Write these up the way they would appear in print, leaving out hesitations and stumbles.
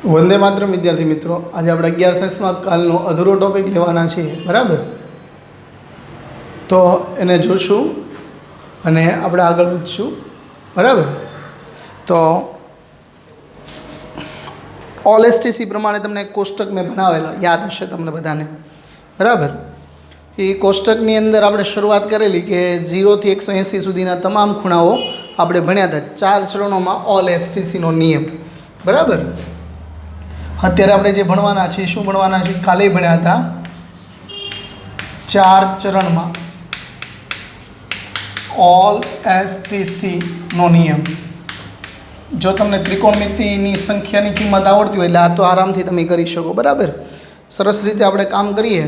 વંદે માતરમ વિદ્યાર્થી મિત્રો, આજે આપણે 11 સાયન્સમાં કાલનો અધૂરો ટોપિક લેવાના છીએ, બરાબર? તો એને જોશું અને આપણે આગળ વધશું, બરાબર? તો ઓલ એસટીસી પ્રમાણે તમને એક કોષ્ટક મેં બનાવેલો, યાદ હશે તમને બધાને, બરાબર? એ કોષ્ટકની અંદર આપણે શરૂઆત કરેલી કે 0 થી 180 સુધીના તમામ ખૂણાઓ આપણે ભણ્યા હતા 4 ચરણોમાં ઓલ એસટીસીનો નિયમ, બરાબર? અત્યારે આપણે જે ભણવાના છીએ, શું ભણવાના છીએ? કાલે ભણ્યા હતા 4 ચરણમાં ઓલ એસટીસીનો નિયમ. જો તમને ત્રિકોણમિતિની સંખ્યાની કિંમત આવડતી હોય એટલે આ તો આરામથી તમે કરી શકો, બરાબર? સરસ રીતે આપણે કામ કરીએ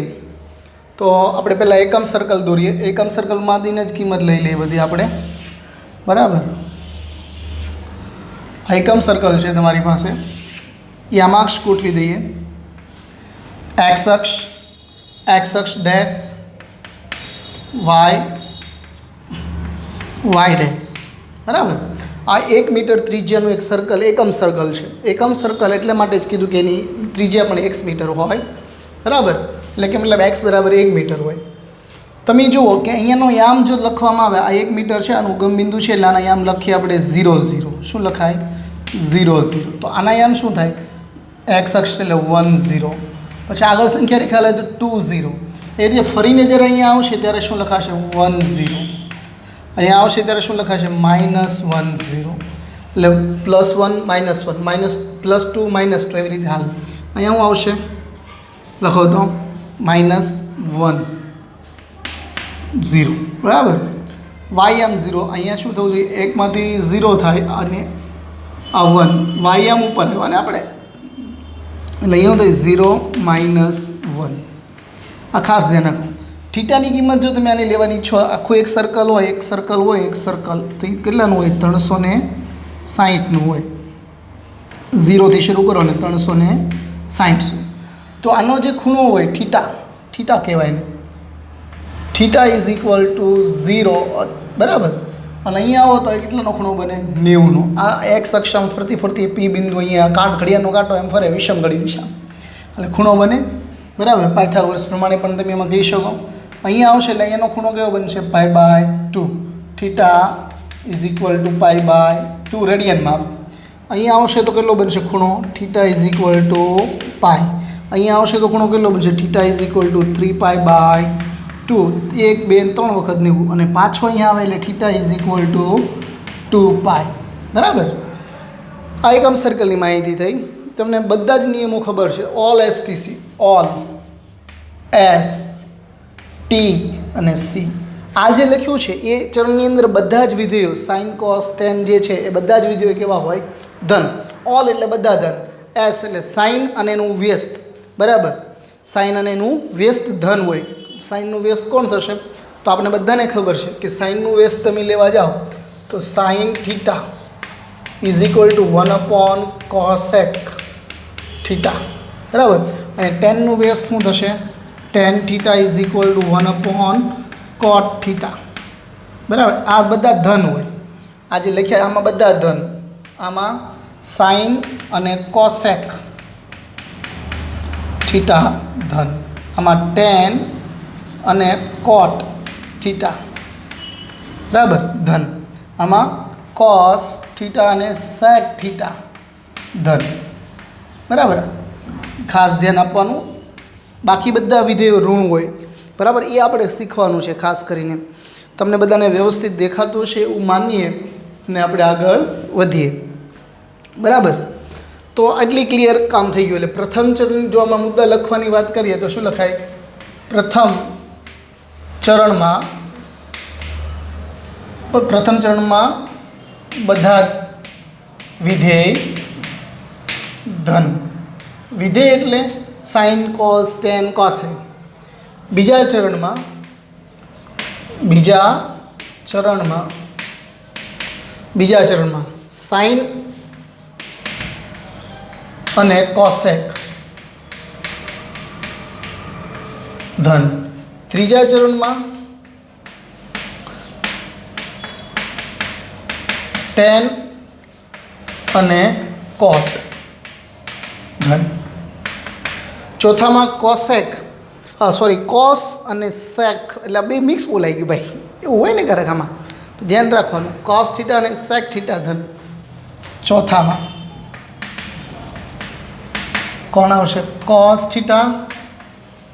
તો આપણે પહેલાં એકમ સર્કલ દોરીએ. એકમ સર્કલમાંથીને જ કિંમત લઈ લઈએ બધી આપણે, બરાબર? આ એકમ સર્કલ છે તમારી પાસે, એ આમાં અક્ષ ગોઠવી દઈએ. એક્સ અક્ષ ડેશ, વાય ડેશ, બરાબર? આ 1 મીટર ત્રિજ્યાનું એક સર્કલ એકમ સર્કલ છે. એકમ સર્કલ એટલે માટે જ કીધું કે એની ત્રિજ્યા પણ 1 મીટર હોય, બરાબર? એટલે કે મતલબ x બરાબર 1 મીટર હોય. તમે જુઓ કે અહીંયાનો યામ જો લખવામાં આવે, આ 1 મીટર છે, આનું ઉગમ બિંદુ છે એટલે આના યામ લખીએ આપણે 0 0. શું લખાય? 0 0. તો આના યામ શું થાય? એક્સ અક્ષ એટલે 1 0. પછી આગળ સંખ્યા રેખા લે તો 2 0. એ રીતે ફરીને જ્યારે અહીંયા આવશે ત્યારે શું લખાશે? 1 0. અહીંયા આવશે ત્યારે શું લખાશે? -1 0. એટલે +1 -1 +2 -2 એવી રીતે હાલ. અહીંયા શું આવશે? લખો તો -1 0, બરાબર? વાયમ 0. અહીંયા શું થવું જોઈએ? એકમાંથી 0 થાય અને આ 1 વાયમ ઉપર આવ્યા આપણે, એટલે અહીંયા થાય 0 -1. આ ખાસ ધ્યાન રાખો. થીટાની કિંમત જો તમે આની લેવાની ઈચ્છો, આખું એક સર્કલ હોય તો એ કેટલાનું હોય? 360નું હોય. 0થી શરૂ કરો ને 360 સુધી. તો આનો જે ખૂણો હોય થીટા કહેવાય ને, થીટા ઇઝ ઇક્વલ ટુ 0, બરાબર? અને અહીંયા આવો તો કેટલાનો ખૂણો બને? 90નો. આ એક્સ અક્ષમ ફરતી પી બિંદુ અહીંયા ઘડિયાળનો કાંટો એમ ફરે વિષમ ઘડી દિશા, એટલે ખૂણો બને, બરાબર? પાયથાગોરસ પ્રમાણે પણ તમે એમાં કહી શકો. અહીંયા આવશે એટલે અહીંયાનો ખૂણો કેવો બનશે? π/2. થીટા ઇઝ ઇક્વલ ટુ π/2 રેડિયનમાં. અહીંયા આવશે તો કેટલો બનશે ખૂણો? Theta is equal to π. અહીંયા આવશે તો ખૂણો કેટલો બનશે? Theta is equal two 3π/2. 1 2 3 વખત 90. અને પાછો અહીંયા આવે એટલે થીટા ઇઝ ઇક્વલ ટુ 2π, બરાબર? આ એકમ સર્કલની માહિતી થઈ. તમને બધા જ નિયમો ખબર છે. All STC, all S T અને સી, આ જે લખ્યું છે એ ચરણની અંદર બધા જ વિધેયો સાઇન કોસ ટેન જે છે એ બધા જ વિધેયો કેવા હોય? ધન. ઓલ એટલે બધા ધન, એસ એટલે સાઇન અને એનું વ્યસ્ત, બરાબર? સાઇન અને એનું વ્યસ્ત ધન હોય. સાઇનનું વ્યસ્ત કોણ થશે? તો આપણે બધાને ખબર છે કે સાઇનનું વ્યસ્ત તમે લેવા જાઓ તો sine theta is equal two 1/cosec theta, બરાબર? અને ટેનનું વ્યસ્ત શું થશે? tan theta is equal two 1/cot theta, બરાબર? આ બધા ધન હોય. આ જે લખ્યા આમાં બધા ધન. આમાં સાઇન અને કોસેક થીટા ધન, આમાં ટેન અને કોટ થીટા, બરાબર? ધન. આમાં કોસ થીટા અને સેક થીટા ધન, બરાબર? ખાસ ધ્યાન આપવાનું. બાકી બધા વિધેયો ઋણ હોય, બરાબર? એ આપણે શીખવાનું છે ખાસ કરીને. તમને બધાને વ્યવસ્થિત દેખાતું હશે એવું માનીએ અને આપણે આગળ વધીએ, બરાબર? તો આટલી ક્લિયર કામ થઈ ગયું. એટલે પ્રથમ ચરણ જો આમાં મુદ્દા લખવાની વાત કરીએ તો શું લખાય? પ્રથમ ચરણમાં બધા વિધેય ધન. વિધેય એટલે સાઇન કોસ ટેન કોસેક. બીજા ચરણમાં સાઇન અને કોસેક ધન. ત્રીજા ચરણમાં ટેન અને કોટ ધન. ચોથામાં કોસેક, સોરી કોસ અને સેક એટલે બે મિક્સ બોલાઈ ગયું ભાઈ, એવું હોય ને ક્યારેક આમાં, તો ધ્યાન રાખવાનું. કોસ થીટા અને સેક થીટા ધન. ચોથામાં કોણ આવશે? કોસ થીટા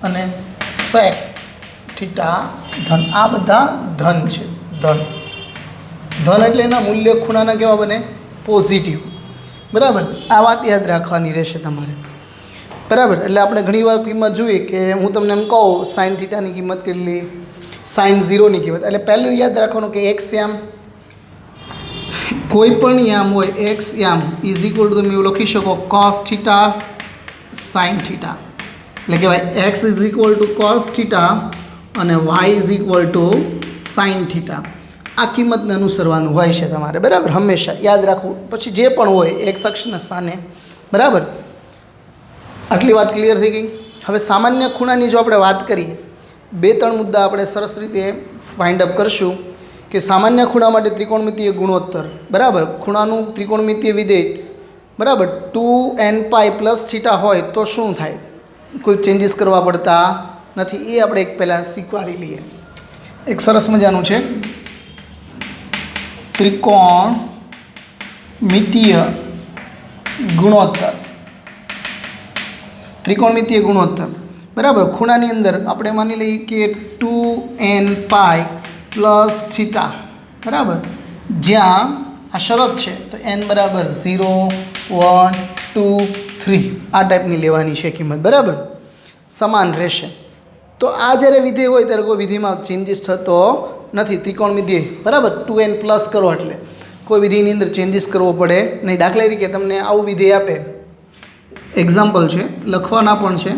અને સેક થીટા ધન. આ બધા ધન છે. ધન ધન એટલે એના મૂલ્ય ખૂણાના કેવા બને? પોઝિટિવ. બરાબર, આ વાત યાદ રાખવાની રહેશે તમારે. બરાબર, એટલે આપણે ઘણીવાર કિંમત જોઈએ કે હું તમને એમ કહું સાઇન થીટાની કિંમત કેટલી, સાઇન 0ની કિંમત, એટલે પહેલું યાદ રાખવાનું કે એક્સ યામ, કોઈ પણ યામ હોય એક્સ યામ ઇઝ ઇક્વલ ટુ તમે એવું લખી શકો કોસ થીટા સાઇન થીટા, એટલે કહેવાય x is equal to cos theta અને y is equal to sine theta. આ કિંમતને અનુસરવાનું હોય છે તમારે. બરાબર, હંમેશા યાદ રાખવું. પછી જે પણ હોય એક્સ અક્ષના સ્થાને. બરાબર, આટલી વાત ક્લિયર થઈ ગઈ. હવે સામાન્ય ખૂણાની જો આપણે વાત કરીએ, 2-3 મુદ્દા આપણે સરસ રીતે ફાઇન્ડ અપ કરશું કે સામાન્ય ખૂણા માટે ત્રિકોણમિતિય ગુણોત્તર. બરાબર, ખૂણાનું ત્રિકોણમિતિય વિધેય બરાબર 2n પાઈ પ્લસ થીટા હોય તો શું થાય? કોઈ ચેન્જીસ કરવા પડતા નથી. એ આપણે એક પહેલાં શીખવાડી લઈએ. એક સરસ મજાનું છે ત્રિકોણમિતિય ગુણોત્તર. ત્રિકોણમિતિય ગુણોત્તર બરાબર, ખૂણાની અંદર આપણે માની લઈએ કે 2n પાઈ પ્લસ થીટા. બરાબર, જ્યાં આ શરત છે તો n બરાબર 0, 1, 2, 3 આ ટાઈપની લેવાની છે કિંમત. બરાબર, સમાન રહેશે. તો આ જ્યારે વિધેય હોય ત્યારે કોઈ વિધિમાં ચેન્જીસ થતો નથી. ત્રિકોણ વિધેય બરાબર 2n પ્લસ કરો એટલે કોઈ વિધિની અંદર ચેન્જીસ કરવો પડે નહીં. દાખલા તરીકે તમને આવું વિધેય આપે, એક્ઝામ્પલ છે, લખવાના પણ છે.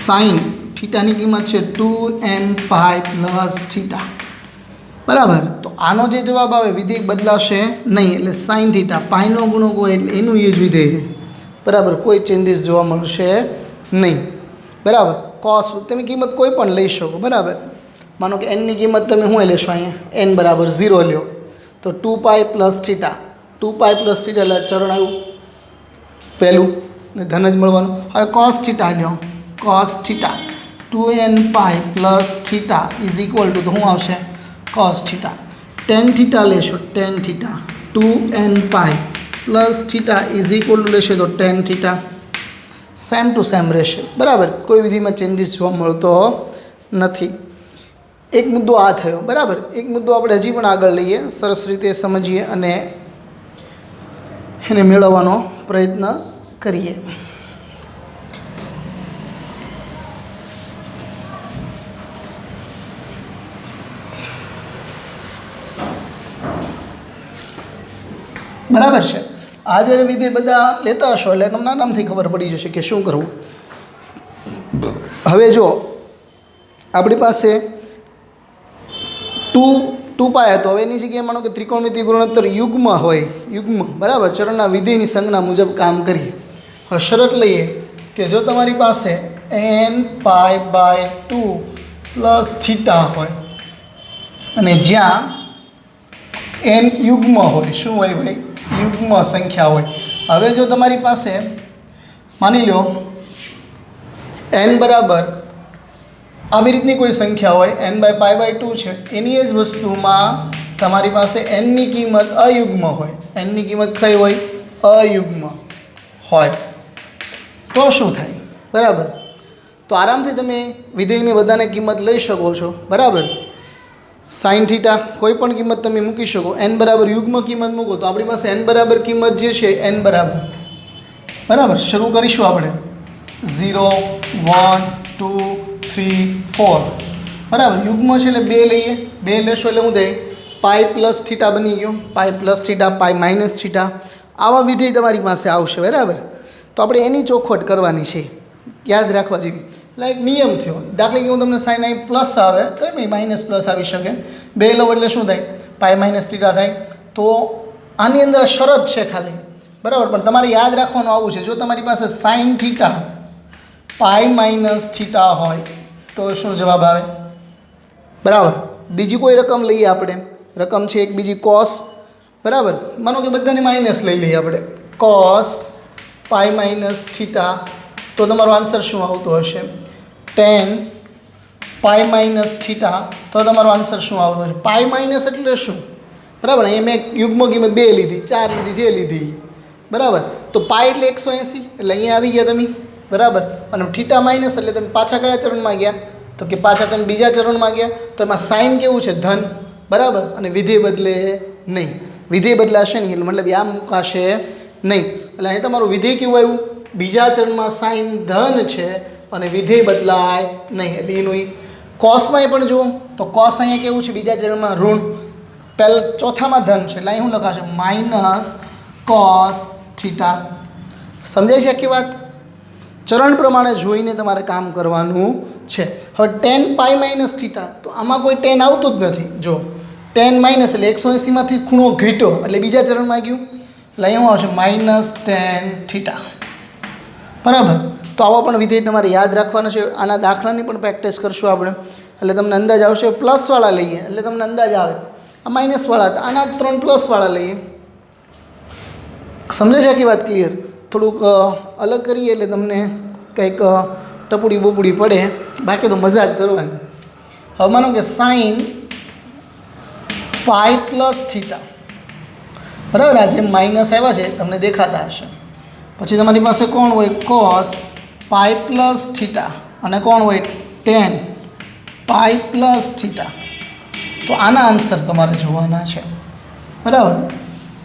સાઇન થીટાની કિંમત છે 2n પાઈ પ્લસ થીટા. બરાબર, તો આનો જે જવાબ આવે વિધેય બદલાશે નહીં, એટલે સાઇન થીટા પાઈનો ગુણક હોય એટલે એનું એ જ વિધેય રહે. બરાબર, કોઈ ચેન્જીસ જોવા મળશે નહીં. બરાબર, કોસ તમે કિંમત કોઈ પણ લઈ શકો. બરાબર, માનો કે એનની કિંમત તમે શું લેશો? અહીંયા n બરાબર 0 લ્યો તો 2 pi plus theta. 2 pi plus theta એટલે ચરણ આવ્યું પહેલું ને ધન જ મળવાનું. હવે કોસ થીટા લ્યો, cos theta 2n pi plus theta is equal to તો શું આવશે? Cos theta. ટેન થીટા લેશો, tan theta 2n pi plus theta is equal to લેશે તો tan theta. Same to same રહેશે. બરાબર, કોઈ વિધિમાં ચેન્જીસ જોવા મળતો નથી. એક મુદ્દો આ થયો. બરાબર, એક મુદ્દો આપણે હજી પણ આગળ લઈએ, સરસ રીતે સમજીએ અને એને મેળવવાનો પ્રયત્ન કરીએ. બરાબર છે, આ જ્યારે વિધેય બધા લેતા હશો એટલે તમને આરામથી ખબર પડી જશે કે શું કરવું. હવે જો આપણી પાસે 2 પાઈ હતો, હવે એની જગ્યાએ માનો કે ત્રિકોણમિતિય ગુણોત્તર યુગ્મ હોય, યુગ્મ બરાબર, ચરણના વિધેયની સંજ્ઞા મુજબ કામ કરીએ. હવે શરત લઈએ કે જો તમારી પાસે n pi by 2 plus theta હોય અને જ્યાં n યુગ્મ હોય, શું હોય ભાઈ? યુગ્મ સંખ્યા હોય. હવે જો તમારી પાસે માની લો n બરાબર આવી રીતની કોઈ સંખ્યા હોય, n બાય પાઈ બાય 2 છે, એની જ વસ્તુમાં તમારી પાસે nની કિંમત અયુગ્મ હોય. nની કિંમત કઈ હોય? અયુગ્મ હોય તો શું થાય? બરાબર, તો આરામથી તમે વિધેયની બધાને કિંમત લઈ શકો છો. બરાબર, સાઇન થીટા કોઈ પણ કિંમત તમે મૂકી શકો. n બરાબર યુગ્મ કિંમત મૂકો તો આપણી પાસે n બરાબર કિંમત જે છે n બરાબર શરૂ કરીશું આપણે 0, 1, 2, 3, 4. બરાબર, યુગ્મ છે એટલે 2 લઈએ. 2 લેશો એટલે શું થાય? પાઈ પ્લસ થીટા બની ગયો. પાઈ plus theta, pi minus theta, આવા વિધેય તમારી પાસે આવશે. બરાબર, તો આપણે એની ચોખવટ કરવાની છે, યાદ રાખવા જેવી. એટલે એક નિયમ થયો. દાખલા કે હું તમને સાઇન અહીં પ્લસ આવે તો એમ માઇનસ પ્લસ આવી શકે. 2 લો એટલે શું થાય? પાઈ માઇનસ થીટા થાય. તો આની અંદર શરત છે ખાલી. બરાબર, પણ તમારે યાદ રાખવાનું આવું છે, જો તમારી પાસે sine theta pi minus theta હોય તો શું જવાબ આવે? બરાબર, બીજી કોઈ રકમ લઈએ આપણે. રકમ છે એક બીજી કોસ. બરાબર, માનો કે બધાને માઇનસ લઈ લઈએ આપણે. કોસ પાઈ માઇનસ થીટા, તો તમારો આન્સર શું આવતો હશે? ટેન પાઈ માઇનસ થીટા, તો તમારો આન્સર શું આવતો હશે? પાઈ માઇનસ એટલે શું? બરાબર, એ મેં યુગ્મ કિંમત 2 લીધી, 4 લીધી, જે લીધી બરાબર. તો પાઈ એટલે 180, એટલે અહીંયા આવી ગયા તમે બરાબર. અને થીટા માઇનસ એટલે તમે પાછા કયા ચરણમાં ગયા? તો કે પાછા તમે બીજા ચરણમાં ગયા. તો એમાં સાઇન કેવું છે? ધન બરાબર. અને વિધેય બદલે નહીં, વિધેય બદલાશે નહીં, એટલે મતલબ આ મૂકાશે નહીં. એટલે અહીં તમારું વિધેય કેવું આવ્યું? બીજા ચરણમાં સાઇન ધન છે અને વિધેય બદલાય નહીં, એટલે એનું કોસમાં પણ જુઓ તો કોસ અહીંયા કેવું છે? બીજા ચરણમાં ઋણ, પહેલાં ચોથામાં ધન છે, એટલે અહીં શું લખાશે? Minus cos theta. સમજાય છે આખી વાત? ચરણ પ્રમાણે જોઈને તમારે કામ કરવાનું છે. હવે ટેન પાઈ માઇનસ થીટા, તો આમાં કોઈ ટેન આવતું જ નથી. જો ટેન માઇનસ એટલે 180માંથી ખૂણો ઘટ્યો એટલે બીજા ચરણમાં ગયું, એટલે અહીંયા આવશે માઇનસ ટેન થીટા બરાબર. તો આવો પણ વિધેય તમારે યાદ રાખવાનો છે. આના દાખલાની પણ પ્રેક્ટિસ કરશું આપણે, એટલે તમને અંદાજ આવશે. પ્લસવાળા લઈએ એટલે તમને અંદાજ આવે. આ માઇનસવાળા હતા, આના 3 પ્લસવાળા લઈએ. સમજે છે આખી વાત? ક્લિયર? થોડુંક અલગ કરીએ એટલે તમને કંઈક ટપુડી બપુડી પડે, બાકી તો મજા જ કરવાની. હવે માનો કે સાઇન પાઈ પ્લસ થીટા બરાબર, આ જે માઇનસ આવ્યા છે તમને દેખાતા હશે. પછી તમારી પાસે કોણ હોય? કોસ પાઈ પ્લસ થીટા, અને કોણ હોય? ટેન પાઈ પ્લસ થીટા. તો આના આન્સર તમારે જોવાના છે બરાબર.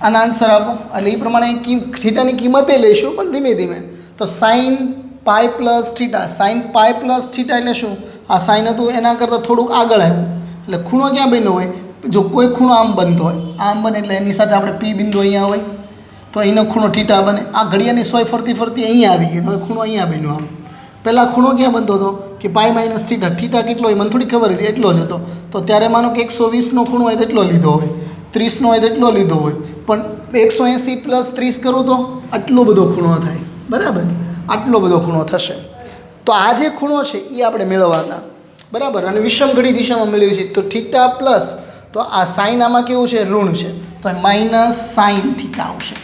આના આન્સર આપો એટલે એ પ્રમાણે થીટાની કિંમતે લઈશું, પણ ધીમે ધીમે. તો સાઇન પાઈ પ્લસ થીટા, સાઇન પાઈ પ્લસ થીટા એટલે શું? આ સાઇન હતું એના કરતાં થોડુંક આગળ આવ્યું, એટલે ખૂણો ક્યાં બન્યો હોય? જો કોઈ ખૂણો આમ બનતો હોય, આમ બને એટલે એની સાથે આપણે પી બિંદુ અહીંયા હોય, તો અહીંનો ખૂણો થીટા બને. આ ઘડિયાળની સોય ફરતી ફરતી અહીંયા આવી ગઈ, હવે ખૂણો અહીંયા બન્યો. આમ પહેલાં ખૂણો ક્યાં બનતો હતો? કે પાઈ માઇનસ થીટા. થીટા કેટલો હોય મને થોડી ખબર હતી, એટલો જ હતો. તો ત્યારે માનો કે 120નો ખૂણો હોય તો એટલો લીધો હોય, 30નો હોય તો એટલો લીધો હોય, પણ 180 પ્લસ 30 કરું તો આટલો બધો ખૂણો થાય બરાબર, આટલો બધો ખૂણો થશે. તો આ જે ખૂણો છે એ આપણે મેળવવાના બરાબર. અને વિષમ ઘડી દિશામાં મેળવી છે, તો થીટા પ્લસ, તો આ સાઇન આમાં કેવું છે? ઋણ છે, તો માઇનસ સાઇન થીટા આવશે.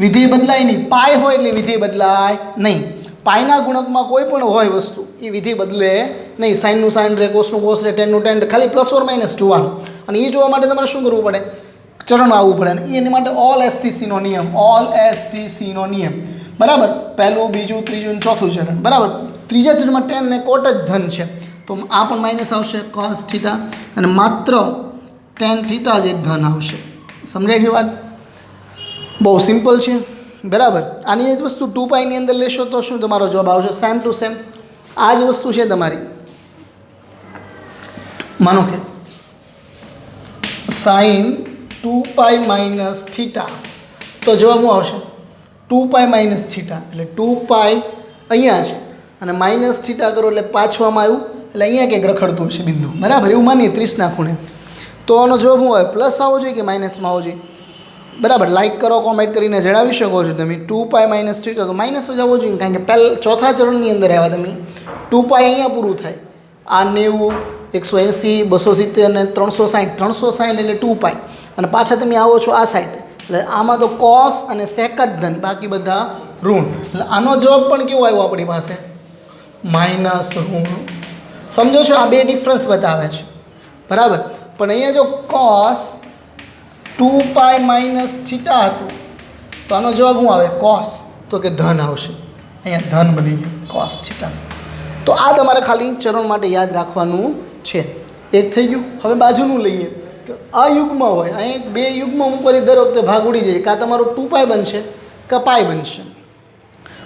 વિધેય બદલાય નહીં, પાય હોય એટલે વિધેય બદલાય નહીં. પાયના ગુણકમાં કોઈ પણ હોય વસ્તુ એ વિધેય બદલે નહીં. સાઇનનું સાઇન રહે, કોસનું કોસ રહે, ટેનનું ટેન, ખાલી પ્લસ ઓર માઇનસ જોવાનું. અને એ જોવા માટે તમારે શું કરવું પડે? ચરણમાં આવવું પડે. અને એની માટે ઓલ એસટીસીનો નિયમ, ઓલ એસટીસીનો નિયમ બરાબર. પહેલું, બીજું, ત્રીજું, ચોથું ચરણ બરાબર. ત્રીજા ચરણમાં ટેન ને કોટ જ ધન છે, તો આ પણ માઇનસ આવશે કોસ થીટા, અને માત્ર ટેન થીટા જ એક ધન આવશે. સમજાય છે વાત? બહુ સિમ્પલ છે બરાબર. આની જ વસ્તુ 2 પાઈની અંદર લેશો તો શું તમારો જવાબ આવશે? સેમ ટુ સેમ આ જ વસ્તુ છે તમારી. માનો કે સાઇન 2 પાઈ માઇનસ થીટા, તો જવાબ શું આવશે? 2 પાઈ માઇનસ થીટા, એટલે 2 પાઈ અહીંયા છે અને માઇનસ થીટા કરો એટલે પાછું આમાં આવ્યું, એટલે અહીંયા ક્યાંક રખડતું હશે બિંદુ બરાબર. એવું માનીએ 30ના ખૂણે. તો આનો જવાબ શું આવે? પ્લસ આવવો જોઈએ કે માઇનસમાં આવવો જોઈએ? બરાબર. લાઇક કરો, કોમેન્ટ કરીને જણાવી શકો છો તમે. 2 પાઈ માઇનસ થીટા તો માઇનસ જ આવવો જોઈએ, કારણ કે પહેલાં ચોથા ચરણની અંદર આવ્યા તમે. 2 પાઈ અહીંયા પૂરું થાય. આ 90, 180, 270 અને 360. 360 એટલે 2 પાઈ, અને પાછા તમે આવો છો આ સાઈડ, એટલે આમાં તો કોસ અને સેક જ ધન, બાકી બધા ઋણ. એટલે આનો જવાબ પણ કેવો આવ્યો આપણી પાસે? માઇનસ ઋણ. સમજો છો? આ બે ડિફરન્સ બતાવે છે બરાબર. પણ અહીંયા જો કોસ 2 પાઈ માઇનસ થીટા હતું, તો આનો જવાબ શું આવે? કોસ, તો કે ધન આવશે. અહીંયા ધન બની ગયું કોસ થીટા. તો આ તમારે ખાલી ચરણ માટે યાદ રાખવાનું છે. એક થઈ ગયું. હવે બાજુનું લઈએ. અયુગ્મ હોય, અહીં 2 યુગ્મ મૂકવાથી દર વખતે ભાગ ઉડી જાય. કાં તમારું 2 પાઈ બનશે કાં પાઈ બનશે.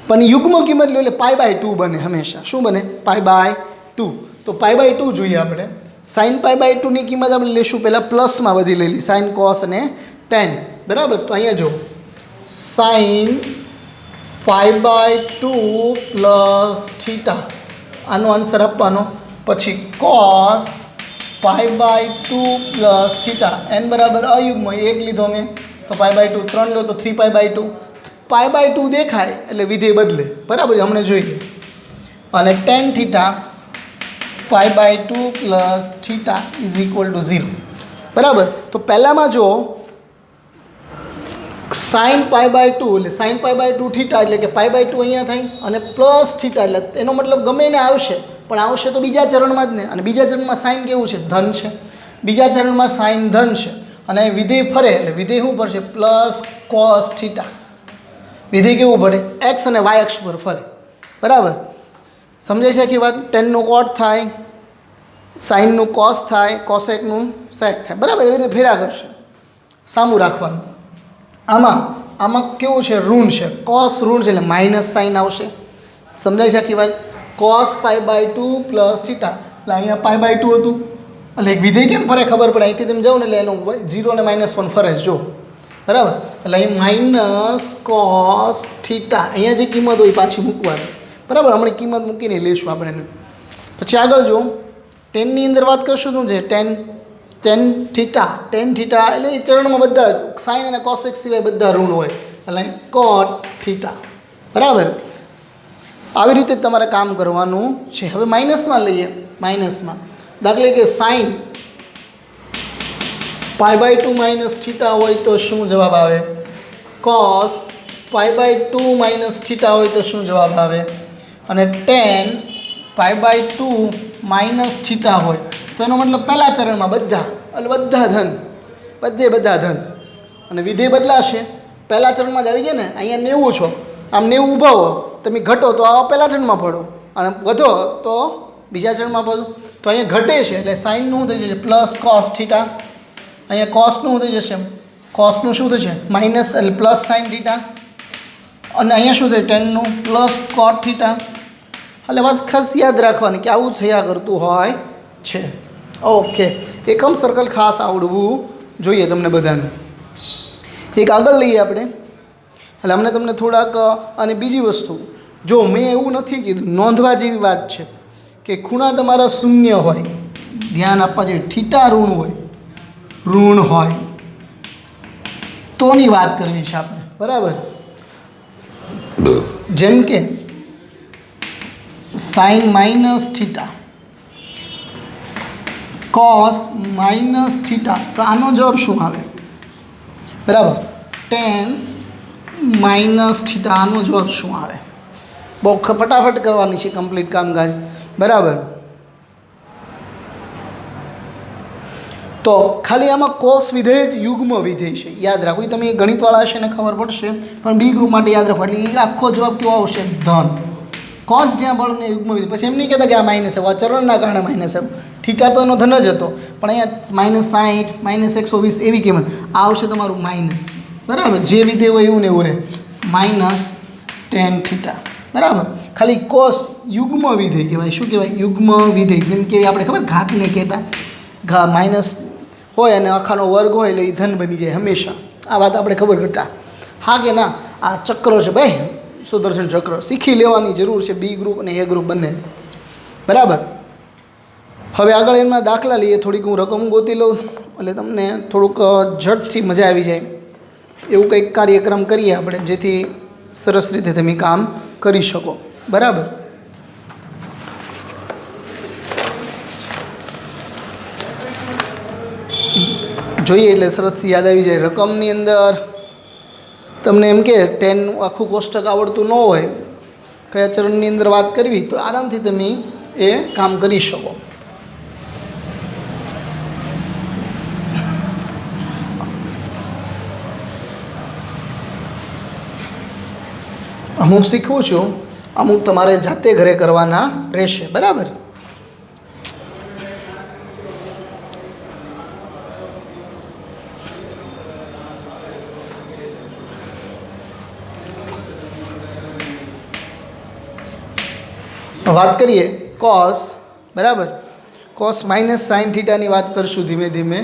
પણ યુગ્મ કિંમત લો એટલે π/2 બને હંમેશા. શું બને? π/2. તો π/2 જોઈએ આપણે. સાઇન π/2 ની કિંમત આપણે લઈશું પહેલાં પ્લસમાં બધી લઈ લી, સાઇન કોસ અને ટેન બરાબર. તો અહીંયા જો સાઇન π/2 પ્લસ થીટા, આનો આન્સર આપવાનો. પછી કોસ π/2 પ્લસ થીટા, એન બરાબર અયુગ્મ 1 લીધો મેં, તો π/2, 3 લો તો 3π/2. π/2 દેખાય એટલે વિધેય બદલે બરાબર, હમણાં જોઈએ. અને tan theta π/2 plus theta is equal to 0 બરાબર. તો પહેલાંમાં જો સાઇન π/2 એટલે સાઇન π/2 થીટા એટલે કે π/2 અહીંયા થાય અને પ્લસ થીટા એટલે એનો મતલબ ગમે એને આવશે પણ આવશે તો બીજા ચરણમાં જ ને, અને બીજા ચરણમાં સાઇન કેવું છે? ધન છે. બીજા ચરણમાં સાઇન ધન છે અને વિધેય ફરે એટલે વિધેય શું પડશે? Plus cos theta. વિધેય કેવું પડે? એક્સ અને વાય અક્ષ પર ફરે. બરાબર, સમજાય છે આખી વાત? ટેનનું કોટ થાય, સાઇનનું કોસ થાય, કોસેકનું સેક થાય. બરાબર, એવી રીતે ફેરા કરશે. સામું રાખવાનું. આમાં કેવું છે? ઋણ છે. કોસ ઋણ છે એટલે માઇનસ સાઇન આવશે. સમજાય છે આખી વાત? કોસ π/2 પ્લસ થીટા એટલે અહીંયા π/2 હતું એટલે એક વિધેય કેમ ફરે ખબર પડે? અહીંથી તમે જાઓ ને એટલે એનું 0 અને -1 ફરે જો. બરાબર, એટલે અહીં માઇનસ કોસ થીટા અહીંયા જે કિંમત હોય પાછી મૂકવાની. બરાબર, હમણાં કિંમત મૂકીને લઈશું આપણે એને. પછી આગળ જો ટેનની અંદર વાત કરશું શું છે? ટેન થીટા એટલે એ ચરણમાં બધા સાઇન અને કોસેક સિવાય બધા ઋણ હોય એટલે કોટ થીટા. બરાબર, આવી રીતે તમારે કામ કરવાનું છે. હવે માઇનસમાં લઈએ. માઇનસમાં દાખલા કે સાઇન π/2 માઇનસ થીટા હોય તો શું જવાબ આવે? કોસ π/2 માઇનસ થીટા હોય તો શું જવાબ આવે? અને ટેન π/2 માઇનસ થીટા હોય તો એનો મતલબ પહેલા ચરણમાં બધા એટલે બધા ધન, બધા ધન અને વિધેય બદલાશે. પહેલા ચરણમાં જ આવી ગયા ને, અહીંયા 90 છો, આમ 90 ઊભા હો, તમે ઘટો તો આ પહેલા ચરણમાં પડો અને વધો તો બીજા ચરણમાં પડો. તો અહીંયા ઘટે છે એટલે સાઇનનું થઈ જશે પ્લસ કોસ થીટા, અહીંયા કોસનું થઈ જશે, કોસનું શું થશે? માઇનસ એટલે પ્લસ સાઇન થીટા, અને અહીંયા શું થશે? ટેનનું પ્લસ કોટ થીટા. એટલે વાત ખાસ યાદ રાખવાની કે આવું થયા કરતું હોય છે. ઓકે, એકમ સર્કલ ખાસ આવડવું જોઈએ તમને બધાને. એક આગળ લઈએ આપણે. એટલે અમને તમને થોડાક, અને બીજી વસ્તુ જો મેં એવું નથી કીધું, નોંધવા જેવી વાત છે કે ખૂણા તમારા શૂન્ય હોય, ધ્યાન આપવા જોઈએ. થીટા ઋણ હોય તોની વાત કરવી છે આપણે. બરાબર, જેમ કે sine minus theta, cos minus theta, તો આનો જવાબ શું આવે? બરાબર, ટેન માઇનસ થીટા, આનો જવાબ શું આવે? બહુ ફટાફટ કરવાની છે કમ્પ્લીટ કામકાજ. બરાબર, તો ખાલી આમાં કોસ વિધેય જ યુગ્મ વિધેય છે, યાદ રાખો. એ તમે ગણિતવાળા હશે ને ખબર પડશે, પણ બી ગ્રુપ માટે યાદ રાખો. એટલે એ આખો જવાબ કેવો આવશે? ધન. કોસ જ્યાં બળને યુગ્મ વિધેય. પછી એમ નહીં કહેતા કે આ માઇનસ આવ્યો, આ ચરણના કારણે માઇનસ આવ્યો. થીટા તો એનો ધન જ હતો, પણ અહીંયા -60 -120 એવી કિંમત આવશે તમારું માઇનસ. બરાબર, જે વિધેય હોય એવું ને એવું રહે. Minus ten theta. બરાબર, ખાલી કોસ યુગ્મ વિધેય કહેવાય. શું કહેવાય? યુગ્મ વિધેય. જેમ કે આપણે ખબર ઘાતને કહેતા, માઇનસ હોય અને આખાનો વર્ગ હોય એટલે એ ધન બની જાય હંમેશા. આ વાત આપણે ખબર કરતા. હા કે ના? આ ચક્રો છે ભાઈ, સુદર્શન ચક્ર શીખી લેવાની જરૂર છે બી ગ્રુપ અને એ ગ્રુપ બંને. બરાબર, હવે આગળ એના દાખલા લઈએ. થોડીક હું રકમ ગોતી લઉં એટલે તમને થોડુંક ઝટથી મજા આવી જાય એવું કંઈક કાર્યક્રમ કરીએ આપણે, જેથી સરસ રીતે તમે કામ કરી શકો. બરાબર, જોઈએ એટલે સરસ યાદ આવી જાય. રકમની અંદર તમને એમ કે 10 આખું કોષ્ટક આવડતું ન હોય, કયા ચરણની અંદર વાત કરવી, તો આરામથી તમે એ કામ કરી શકો. અમુક શીખવું છું, અમુક તમારે જાતે ઘરે કરવાના રહેશે. બરાબર, વાત કરીએ કોસ. બરાબર, કોસ માઇનસ સાઇન થીટાની વાત કરશું ધીમે ધીમે.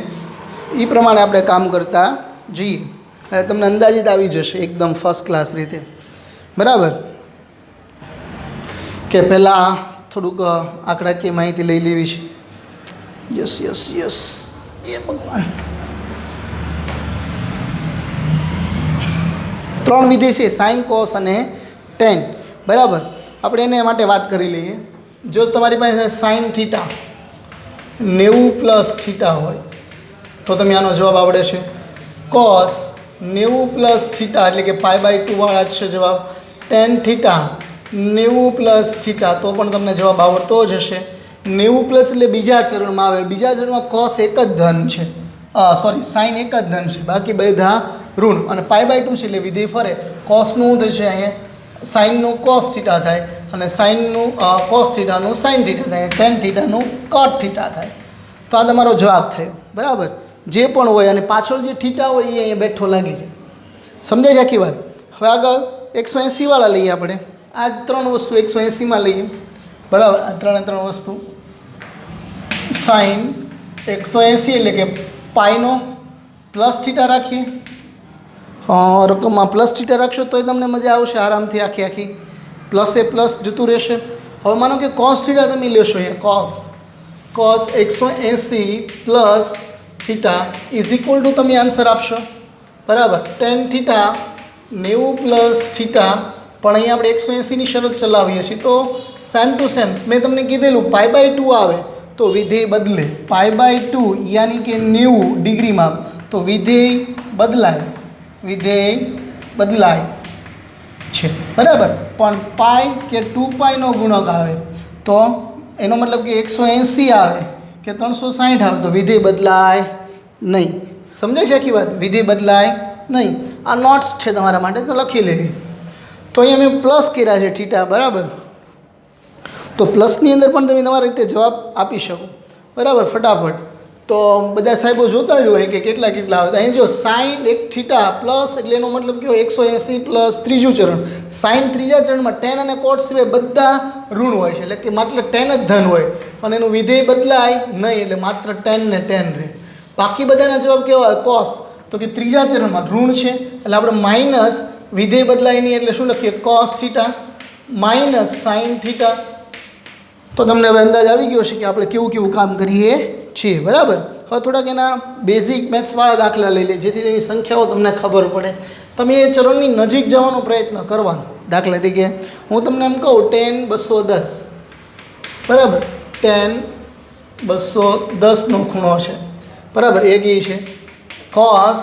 એ પ્રમાણે આપણે કામ કરતા જઈએ અને તમને અંદાજિત આવી જશે એકદમ ફર્સ્ટ ક્લાસ રીતે. બરાબર, કે પહેલાં થોડુંક આંકડાકીય માહિતી લઈ લેવી છે. યસ યસ યસ, એ ભગવાન. 3 વિધેય છે, સાઇન, કોસ અને ટેન. બરાબર, આપણે એને માટે વાત કરી લઈએ. જો તમારી પાસે સાઇન થીટા 90 પ્લસ થીટા હોય તો તમે આનો જવાબ આવડે છે. કોસ 90 પ્લસ થીટા એટલે કે π/2 વાળા જ છે જવાબ. tan થીટા 90 પ્લસ થીટા તો પણ તમને જવાબ આવડતો જ હશે. 90 પ્લસ એટલે બીજા ચરણમાં આવે. બીજા ચરણમાં cos એક જ ધન છે, સોરી સાઇન એક જ ધન છે, બાકી બધા ઋણ. અને π/2 છે એટલે વિધેય ફરે. કોસનું થશે અહીંયા સાઇનનું cos થીટા થાય અને સાઇનનું cos થીટાનું sin થીટા થાય, tan થીટાનું cot થીટા થાય. તો આ તમારો જવાબ થયો. બરાબર, જે પણ હોય અને પાછળ જે થીટા હોય એ અહીંયા બેઠો લાગી જાય. સમજાય છે આખી વાત? હવે આગળ 180 વાળા લઈએ આપણે. આ ત્રણ વસ્તુ 180માં લઈએ. બરાબર, આ ત્રણ વસ્તુ સાઇન 180 એટલે કે પાઈનો પ્લસ થીટા રાખીએ. રકમમાં પ્લસ થીટા રાખશો તોય તમને મજા આવશે આરામથી આખી પ્લસ એ પ્લસ જતું રહેશે. હવે માનો કે કોસ થીટા તમે લેશો અહીંયા cos 180 plus theta is equal two તમે આન્સર આપશો. બરાબર, ટેન થીટા 90 પ્લસ થીટા પણ અહીંયા આપણે 180ની શરત ચલાવીએ છીએ તો સેમ ટુ સેમ મેં તમને કીધેલું π/2 આવે તો વિધેય બદલે. π/2 યાની કે 90 ડિગ્રીમાં તો વિધેય બદલાય છે. બરાબર, પણ પાઈ કે 2π ગુણક આવે તો એનો મતલબ કે 180 આવે કે 360 આવે તો વિધેય બદલાય નહીં. સમજાય છે આખી વાત? વિધેય બદલાય નહીં. આ નોટ્સ છે તમારા માટે તો લખી લેવી. તો અહીંયા મેં પ્લસ કર્યા છે થીટા. બરાબર, તો પ્લસની અંદર પણ તમે તમારી રીતે જવાબ આપી શકો. બરાબર, ફટાફટ. તો બધા સાહેબો જોતા જ હોય કે કેટલા આવે. તો અહીં જો સાઇન એક થીટા પ્લસ એટલે એનો મતલબ કેવો 180 પ્લસ ત્રીજું ચરણ. સાઇન ત્રીજા ચરણમાં ટેન અને કોટ સિવાય બધા ઋણ હોય છે, એટલે કે માત્ર ટેન જ ધન હોય અને એનું વિધેય બદલાય નહીં, એટલે માત્ર ટેન ને ટેન રહે. બાકી બધાના જવાબ કેવા હોય? કોસ, તો કે ત્રીજા ચરણમાં ઋણ છે એટલે આપણે માઇનસ વિધેય બદલાય નહીં એટલે શું લખીએ? Cos theta minus sine theta. તો તમને હવે અંદાજ આવી ગયો છે કે આપણે કેવું કામ કરીએ છીએ. બરાબર, હવે થોડાક એના બેઝિક મેથ્સવાળા દાખલા લઈ લે જેથી તેની સંખ્યાઓ તમને ખબર પડે. તમે એ ચરણની નજીક જવાનો પ્રયત્ન કરવાનો. દાખલા તરીકે હું તમને એમ કહું 10 210. બરાબર, 10 210નો ખૂણો છે. બરાબર, એક એ છે. cos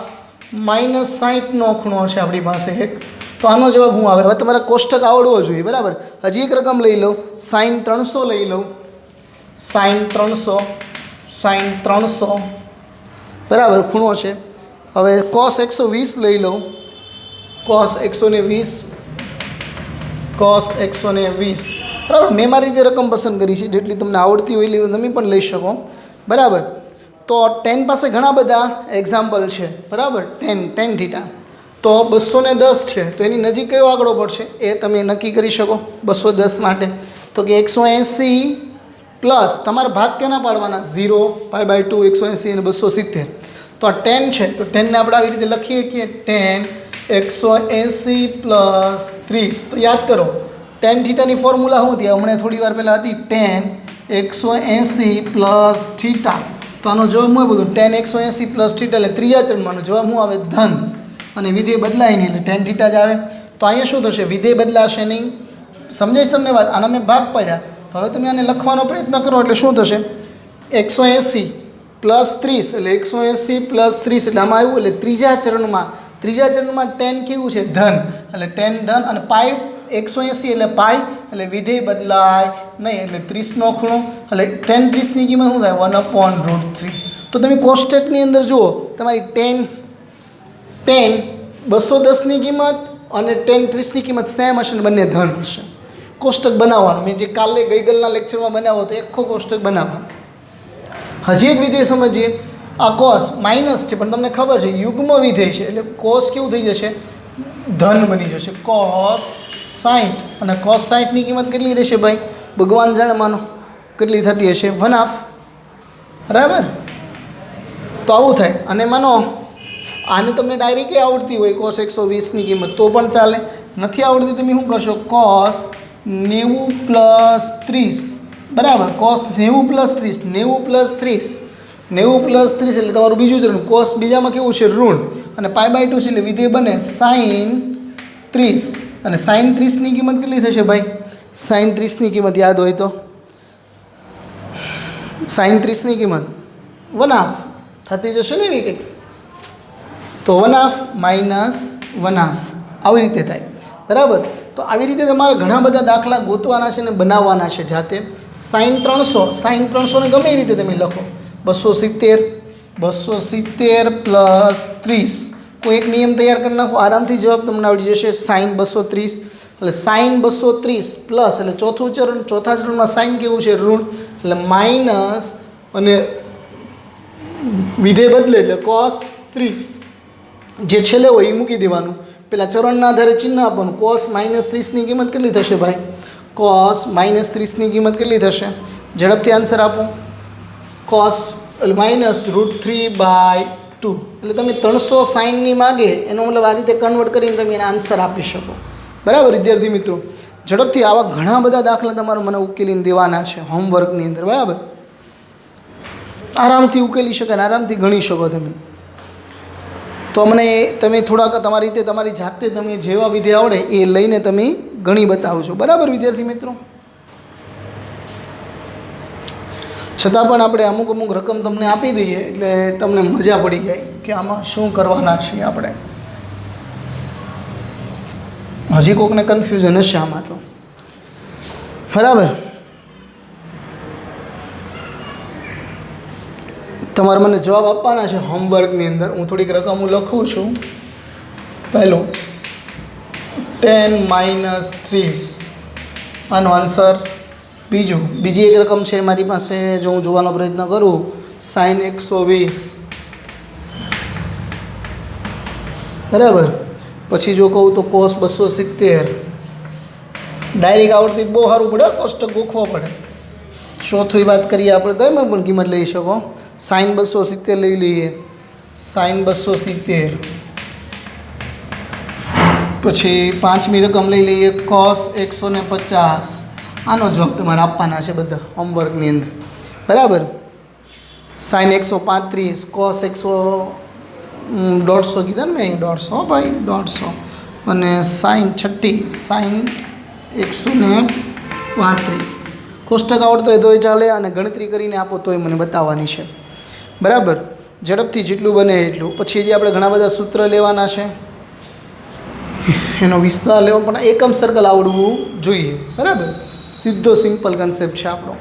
-60નો ખૂણો છે આપણી પાસે એક. તો આનો જવાબ શું આવે? હવે તમારે કોષ્ટક આવડવો જોઈએ. બરાબર, હજી એક રકમ લઈ લો, sin 300 લઈ લઉં. sin 300 બરાબર ખૂણો છે. હવે cos 120 લઈ લઉં. cos 120 બરાબર. મેં મારી રીતે રકમ પસંદ કરી છે, જેટલી તમને આવડતી હોય એટલી તમે પણ લઈ શકો. બરાબર, તો 10 પાસે ઘણા બધા એક્ઝામ્પલ છે. બરાબર, 10 થીટા તો 210 છે તો એની નજીક કયો આંકડો પડશે એ તમે નક્કી કરી શકો 210 માટે. તો કે 180 પ્લસ તમારા ભાગ કેના પાડવાના? 0, π/2, 180 અને 270. તો આ 10 છે તો 10ને આપણે આવી રીતે લખીએ કે 10 180 પ્લસ 30. તો યાદ કરો tan થીટાની ફોર્મ્યુલા શું હતી? હમણાં થોડી વાર પહેલાં હતી tan 180 પ્લસ થીટા. તો આનો જવાબ શું બધું? tan 180 પ્લસ થીટા એટલે ત્રીજા ચરણમાંનો જવાબ શું આવે? ધન. અને વિધેય બદલાય નહીં એટલે tan થીટા જ આવે. તો અહીંયા શું થશે? વિધેય બદલાશે નહીં. સમજાય છે તમને વાત? આના મેં ભાગ પાડ્યા. તો હવે તમે આને લખવાનો પ્રયત્ન કરો એટલે શું થશે? 180 પ્લસ 30 એટલે 180 પ્લસ 30 એટલે આમાં આવ્યું એટલે ત્રીજા ચરણમાં tan કેવું છે? ધન. એટલે tan ધન અને પાઈ 180 એટલે પાઈ એટલે વિધેય બદલાય નહીં એટલે 30નો ખૂણો એટલે tan 30ની કિંમત શું થાય? 1/√3. તો તમે કોષ્ટકની અંદર જુઓ તમારી tan 210ની કિંમત અને tan 30ની કિંમત સેમ હશે ને બંને ધન હશે. કોષ્ટક બનાવવાનું મેં જે કાલે ગઈકાલના લેક્ચરમાં બનાવ્યો તો આખો કોષ્ટક બનાવવાનો. હજી એક વિધેય સમજીએ. આ કોસ માઇનસ છે પણ તમને ખબર છે યુગ્મ વિધેય છે એટલે કોસ કેવું થઈ જશે? ધન બની જશે. cos 60 અને cos 60ની કિંમત કેટલી રહેશે ભાઈ? ભગવાન જાણે માનો કેટલી થતી હશે? 1/2. બરાબર, તો આવું થાય. અને માનો આને તમને ડાયરેક્ટ આવડતી હોય cos 120ની કિંમત તો પણ ચાલે. નથી આવડતી તમે શું કરશો? cos 90 plus 30. બરાબર, cos 90 પ્લસ 30 90 પ્લસ 30 એટલે તમારું બીજું ચરણ. cos બીજામાં કેવું છે? ઋણ. અને π/2 છે એટલે વિધેય બને sin 30. અને sin 30ની કિંમત કેટલી થશે ભાઈ? sin 30ની કિંમત યાદ હોય તો sin 30ની કિંમત 1/2 થતી જશે ને એવી કંઈક. તો તો 1/2 માઇનસ 1/2 આવી રીતે થાય, બરાબર. તો આવી રીતે તમારે ઘણા બધા દાખલા ગોતવાના છે ને બનાવવાના છે જાતે. સાઈન 300 ને ગમે એ રીતે તમે લખો. 270 પ્લસ 30, કોઈ એક નિયમ તૈયાર કરી નાખો, આરામથી જવાબ તમને આવડી જશે. સાઈન 230 એટલે સાઈન 230 પ્લસ એટલે ચોથું ચરણ, ચોથા ચરણમાં સાઈન કેવું છે? ઋણ. એટલે માઇનસ અને વિધેય બદલે એટલે cos 30, જે છેલ્લે હોય એ મૂકી દેવાનું. પેલા ચરણના આધારે ચિહ્ન આપવાનું. cos -30ની કિંમત કેટલી થશે ભાઈ? cos -30ની કિંમત કેટલી થશે? ઝડપથી આન્સર આપો. cos એટલે -√3/2. એટલે તમે 360ની માગે એનો મતલબ આ રીતે કન્વર્ટ કરીને તમે એના આન્સર આપી શકો, બરાબર વિદ્યાર્થી મિત્રો. ઝડપથી આવા ઘણા બધા દાખલા તમારે મને ઉકેલીને દેવાના છે હોમવર્કની અંદર, બરાબર. આરામથી ઉકેલી શકે ને આરામથી ગણી શકો તમે. તો મને તમે થોડાક તમારી રીતે તમારી જાતે તમે જેવા વિધેય આવડે એ લઈને તમે ગણી બતાવજો, બરાબર વિદ્યાર્થી મિત્રો. છતાં પણ આપણે અમુક રકમ તમને આપી દઈએ એટલે તમને મજા પડી જાય કે આમાં શું કરવાના છીએ આપણે. હજી કોકને કન્ફ્યુઝન હશે આમાં તો, બરાબર. તમારે મને જવાબ આપવાના છે હોમવર્કની અંદર. હું થોડીક રકમ હું લખું છું. પહેલું 10 - 30 આનો આન્સર. બીજી એક રકમ છે મારી પાસે, જો હું જોવાનો પ્રયત્ન કરું, સાઈન 120, બરાબર. પછી જો કહું તો cos 270. ડાયરેક્ટ આવડતી બહુ સારું પડે, કોષ્ટક ગોખવો પડે. ચોથી વાત કરીએ આપણે તો એમાં પણ કિંમત લઈ શકો. સાઈન 270 લઈ લઈએ. સાઈન 270. પછી પાંચમી રકમ લઈ લઈએ cos 150. આનો જવાબ તમારે આપવાના છે બધા હોમવર્કની અંદર, બરાબર. સાઈન 135, cos 150 કીધા ને મેં, 150 ભાઈ 150. અને સાઈન 36, સાઈન 135. કોષ્ટક આવડતો હોય તોય ચાલે અને ગણતરી કરીને આપો તોય મને બતાવવાની છે, બરાબર. ઝડપથી જેટલું બને એટલું. પછી જે આપણે ઘણા બધા સૂત્ર લેવાના છે, એનો વિસ્તાર લેવો, પણ એકમ સર્કલ આવડવું જોઈએ, બરાબર. સીધો સિમ્પલ કન્સેપ્ટ છે આપણો.